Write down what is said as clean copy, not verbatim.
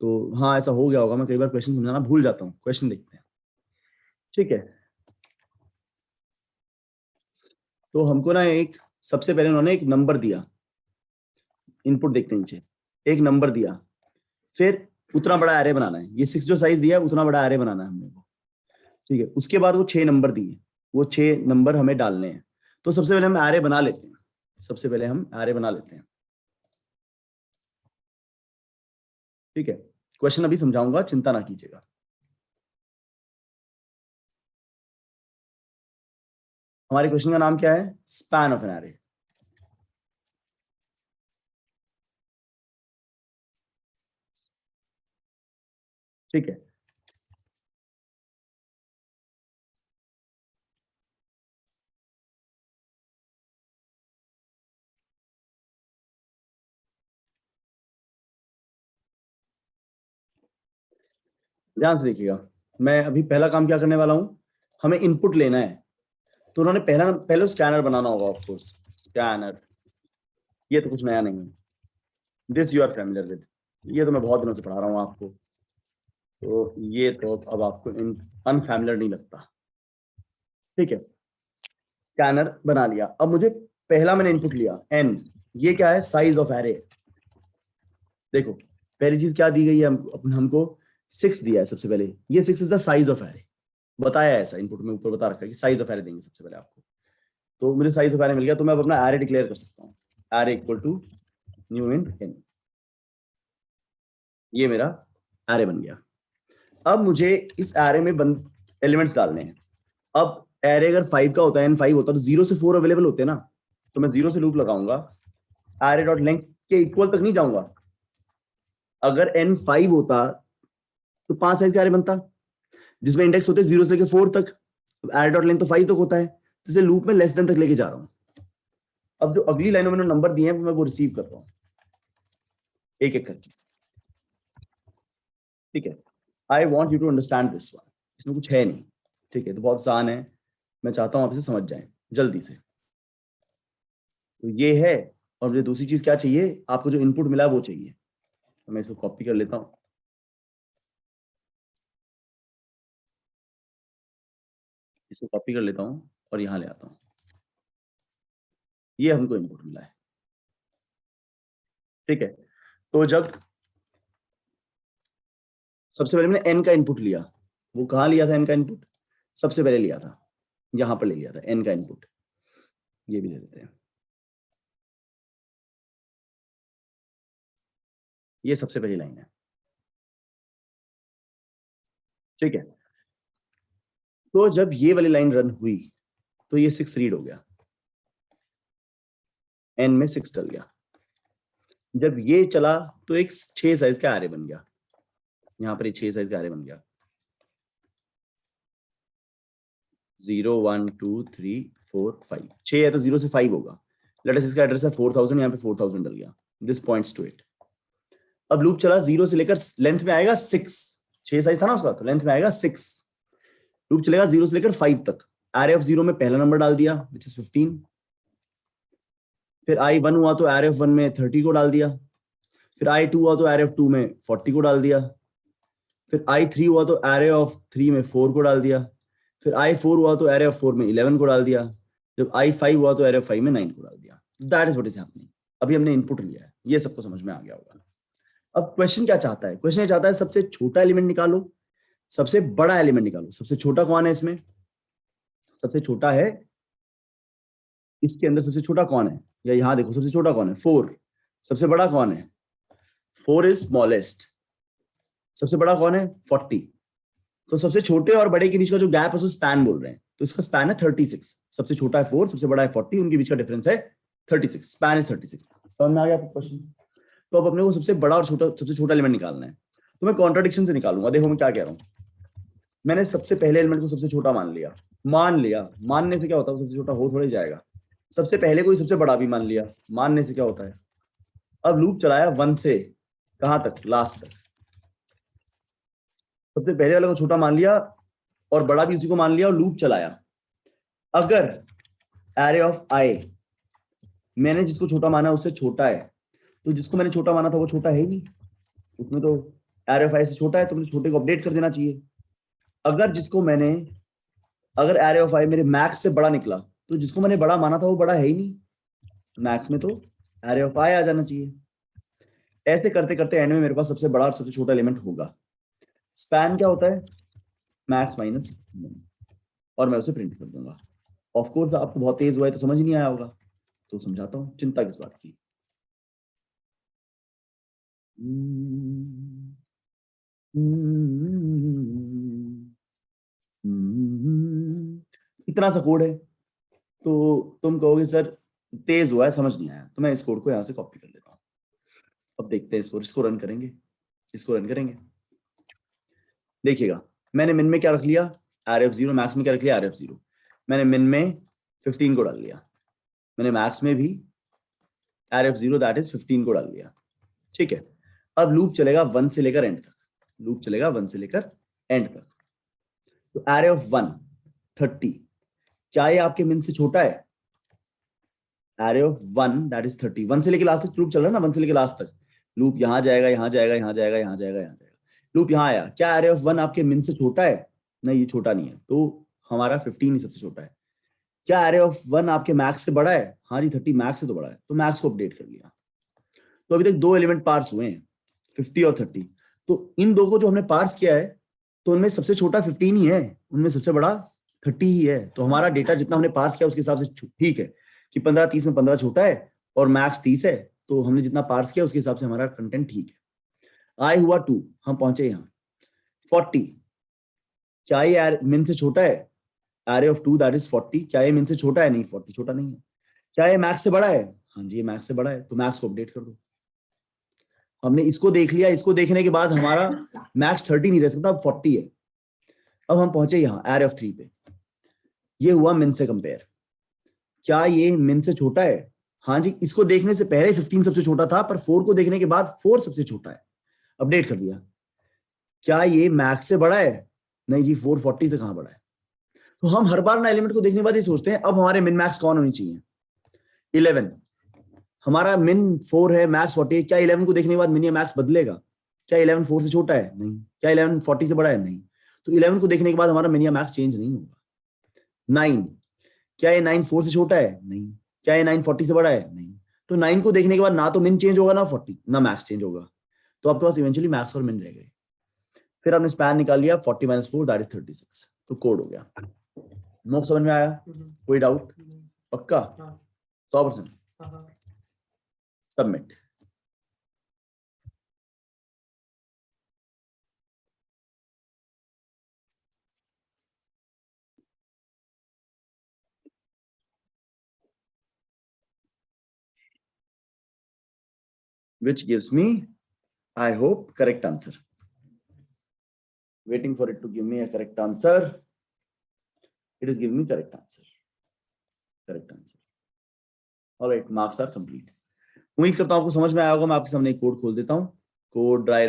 तो हाँ ऐसा हो गया होगा, मैं कई बार क्वेश्चन समझाना भूल जाता हूँ। क्वेश्चन देखते हैं, ठीक है। तो हमको ना एक, सबसे पहले उन्होंने एक नंबर दिया, इनपुट देखते हैं नीचे, एक नंबर दिया, फिर उतना बड़ा एरे बनाना है, ये 6 जो साइज दिया है उतना बड़ा एरे बनाना है हमने को, ठीक है। उसके बाद वो 6 नंबर दिए, वो 6 नंबर हमें डालने हैं। तो सबसे पहले हम एरे बना लेते हैं, सबसे पहले हम एरे बना लेते हैं, ठीक है। क्वेश्चन अभी समझाऊंगा, चिंता ना कीजिएगा। हमारे क्वेश्चन का नाम क्या है? Span of an array. ठीक है, ध्यान से देखिएगा। मैं अभी पहला काम क्या करने वाला हूं, हमें इनपुट लेना है। तो उन्होंने पहले स्कैनर बनाना होगा, ऑफ कोर्स स्कैनर। ये तो कुछ नया नहीं है, this you are familiar with, ये तो मैं बहुत दिनों से पढ़ा रहा हूँ आपको, तो ये तो अब आपको अनफैमिलियर नहीं लगता, ठीक है। स्कैनर बना लिया। अब मुझे पहला मैंने इनपुट लिया n, ये क्या है? Size of array. देखो पहली चीज क्या दी गई है, हमको 6 दिया है सबसे पहले, ये 6 is the size of array, बताया है ऐसा इनपुट में, ऊपर बता रखा है कि साइज ऑफ एरे देंगे सबसे पहले आपको। तो मुझे साइज ऑफ एरे मिल गया, तो मैं अब अपना एरे डिक्लेयर कर सकता हूँ, array equal to new int n, ये मेरा एरे बन गया। अब मुझे इस एरे में एलिमेंट्स डालने हैं। अब एरे अगर 5 का होता है, n 5 होता है, तो 0 से 4 अवेलेबल होते हैं ना, तो मैं 0 से लूप लगाऊंगा, एरे डॉट लेंथ के इक्वल तक नहीं जाऊंगा। अगर n 5 होता तो 5 साइज का एरे बनता, जिसमें इंडेक्स होते 0 से लेकर 4 तक। एरे डॉट लेंथ तो 5 तक होता है, तो इसे लूप में लेस देन तक लेके जा रहा हूं। अब जो अगली लाइन में मैंने नंबर दिए हैं मैं वो रिसीव कर रहा हूं एक एक करके, ठीक है। I want you to understand this one, इसमें कुछ है नहीं, ठीक है। तो बहुत आसान है, मैं चाहता हूं आप इसे समझ जाएं जल्दी से। तो ये है, और मुझे दूसरी चीज क्या चाहिए, आपको जो इनपुट मिला वो चाहिए। तो मैं इसको कॉपी कर लेता हूं, इसको कॉपी कर लेता हूं और यहां ले आता हूं। ये हमको इनपुट मिला है, ठीक है। तो जब सबसे पहले मैंने एन का इनपुट लिया, वो कहां लिया था एन का इनपुट? सबसे पहले लिया था, यहां पर ले लिया था एन का इनपुट, ये भी ले लेते हैं। ये सबसे पहली लाइन है, ठीक है। तो जब ये वाली लाइन रन हुई तो ये 6 रीड हो गया, एन में 6 डल गया। जब ये चला तो एक 6 साइज का एरे बन गया, यहां पर 6 साइज का एरे बन गया, 0 1 2 3 4 5, 6 है तो 0 से 5 होगा। लेट अस इसका एड्रेस है 4000, यहां पे 4000 डल गया, दिस पॉइंट्स टू इट। अब लूप चला 0 से लेकर लेंथ में आएगा 6, 6 साइज था ना उसका, तो लेंथ में आएगा 6। लूप चलेगा 0 से लेकर 5 तक, एरे ऑफ 0 में पहला नंबर डाल दिया विच इज 15, फिर आई 1 हुआ तो एरे ऑफ 1 में 30 को डाल दिया, फिर आई 2 हुआ तो एरे ऑफ 2 में 40 को डाल दिया, फिर आई 3 हुआ तो एरे ऑफ 3 में 4 को डाल दिया, फिर आई 4 हुआ तो एरे ऑफ 4 में 11 को डाल दिया, जब आई 5 हुआ तो एरे ऑफ 5 में 9 को डाल दिया। That is what is happening. अभी हमने इनपुट लिया है, ये सबको समझ में आ गया होगा। अब क्वेश्चन क्या चाहता है? क्वेश्चन ये चाहता है सबसे छोटा एलिमेंट निकालो, सबसे बड़ा एलिमेंट निकालो। सबसे छोटा कौन है इसमें? सबसे छोटा है, इसके अंदर सबसे छोटा कौन है? या यहां देखो सबसे छोटा कौन है? 4। सबसे बड़ा कौन है? 4 इज स्मॉलेस्ट। सबसे बड़ा कौन है? 40। तो सबसे छोटे और बड़े के बीच का जो गैप है उसको स्पैन बोल रहे हैं, तो इसका स्पैन है 36। सबसे छोटा है 4, सबसे बड़ा है 40, उनके बीच का डिफरेंस है 36, स्पैन इज 36। समझ में आ गया क्वेश्चन? तो अब अपने को सबसे बड़ा और छोटा, सबसे छोटा एलिमेंट निकालना है, तो मैं कॉन्ट्राडिक्शन से निकालूंगा। देखो मैं क्या कह रहा हूं, मैंने सबसे पहले एलिमेंट को सबसे छोटा मान लिया, मानने से क्या होता है, वो सबसे छोटा हो थोड़े जाएगा। सबसे पहले कोई सबसे बड़ा भी मान लिया, मानने से क्या होता है। अब लूप चलाया 1 से कहां तक? लास्ट तक। सबसे पहले वाले को छोटा मान लिया और बड़ा भी उसी को मान लिया और लूप चलाया। अगर एरे ऑफ आई मैंने जिसको छोटा माना उससे छोटा है, तो जिसको मैंने छोटा माना था वो छोटा है ही नहीं, उसमें तो एरे ऑफ आई से छोटा है तो मुझे छोटे को अपडेट कर देना चाहिए। अगर एरे ऑफ आई मेरे मैक्स से बड़ा निकला तो जिसको मैंने बड़ा माना था वो बड़ा है ही नहीं, मैक्स में तो एरे ऑफ आई आ जाना चाहिए। ऐसे करते करते एंड में मेरे पास सबसे बड़ा और सबसे छोटा एलिमेंट होगा। स्पैन क्या होता है, मैक्स माइनस, और मैं उसे प्रिंट कर दूंगा। ऑफ कोर्स आपको बहुत तेज हुआ है तो समझ नहीं आया होगा, तो समझाता हूं, चिंता किस बात की। इतना सा कोड है तो तुम कहोगे सर तेज हुआ है, समझ नहीं आया, तो मैं इस कोड को यहां से कॉपी कर लेता हूं। अब देखते हैं इसको रन करेंगे, देखिएगा मैंने मिन में क्या रख लिया, आर एफ जीरो, मैक्स में क्या रख लिया, आर एफ जीरो। मैंने मिन में 15 को डाल लिया, मैंने मैक्स में भी R F zero that is 15 को डाल लिया। ठीक है, अब लूप चलेगा 1 से लेकर एंड तक, तो एरे ऑफ 1 30, क्या ये आपके मिन से छोटा है, एरे ऑफ 1 दैट इज 30, 1 से लेकर लास्ट तक लूप चल रहा है ना, 1 से लेकर लास्ट तक लूप यहां जाएगा, यहां जाएगा, यहां जाएगा, यहां जाएगा, यहां जाएगा, लूप यहां आया। क्या एरे ऑफ 1 आपके मिन से छोटा है, नहीं ये छोटा नहीं है, तो हमारा 15 ही सबसे छोटा है। क्या एरे ऑफ 1 आपके मैक्स से बड़ा है, हाँ जी 30 मैक्स से तो बड़ा है, तो मैक्स को अपडेट कर लिया। तो अभी तक 2 एलिमेंट पार्स हुए हैं, 50 और 30। तो इन दो को जो हमने पार्स किया है तो उनमें सबसे छोटा 15 ही है, उनमें सबसे बड़ा 30 ही है। तो हमारा डेटा जितना हमने पार्स किया उसके हिसाब से ठीक है कि 15-30 में 15 छोटा है और मैक्स 30 है, तो हमने जितना पार्स किया उसके हिसाब से हमारा कंटेंट ठीक है। आई हुआ 2, हम पहुंचे यहाँ 40, क्या ये मिन से छोटा है, एरे ऑफ 2 दैट इज 40, क्या ये मिन से छोटा है, नहीं 40 छोटा नहीं है। क्या ये मैक्स से बड़ा है, हाँ जी ये मैक्स से बड़ा है, तो मैक्स को अपडेट कर दो। हमने इसको देख लिया, इसको देखने के बाद हमारा मैक्स 30 नहीं रह सकता, अब 40 है। अब हम पहुंचे यहाँ एरे ऑफ 3 पे, ये हुआ मिन से कंपेयर, क्या ये मिन से छोटा है, हाँ जी इसको देखने से पहले 15 सबसे छोटा था, पर 4 को देखने के बाद 4 सबसे छोटा है, अपडेट कर दिया। क्या ये मैक्स से बड़ा है, नहीं जी 4 40 से कहां बड़ा है। तो हम हर बार ना एलिमेंट को देखने के बाद ये सोचते हैं अब हमारे मिन मैक्स कौन होनी चाहिए, 11, हमारा मिन 4 है मैक्स 40 है, क्या 11 को देखने के बाद मिन या मैक्स बदलेगा, क्या 11 4 से छोटा है, नहीं, क्या 11 40 से बड़ा है, नहीं, तो 11 को देखने के बाद हमारा मिन या मैक्स चेंज नहीं होगा। 9, क्या ये 9 4 से छोटा है, नहीं, क्या ये 9 40 से बड़ा है, नहीं, तो 9 को देखने के बाद ना तो मिन चेंज होगा ना 40 ना मैक्स चेंज होगा, तो आपके पास इवेंचुअली मैक्स और मिन रह गए। फिर हमने स्पैन निकाल लिया 40 - 4 दैट इज 36, तो कोड हो गया। नोट समझ में आया, कोई डाउट, पक्का 100%, submit. which gives me, I hope, correct answer. Waiting for it to give me a correct answer. It is giving me correct answer. All right, marks are complete. उम्मीद करता हूं आपको समझ में आया होगा। मैं आपके सामने एक कोड खोल देता हूं, कोड ड्राई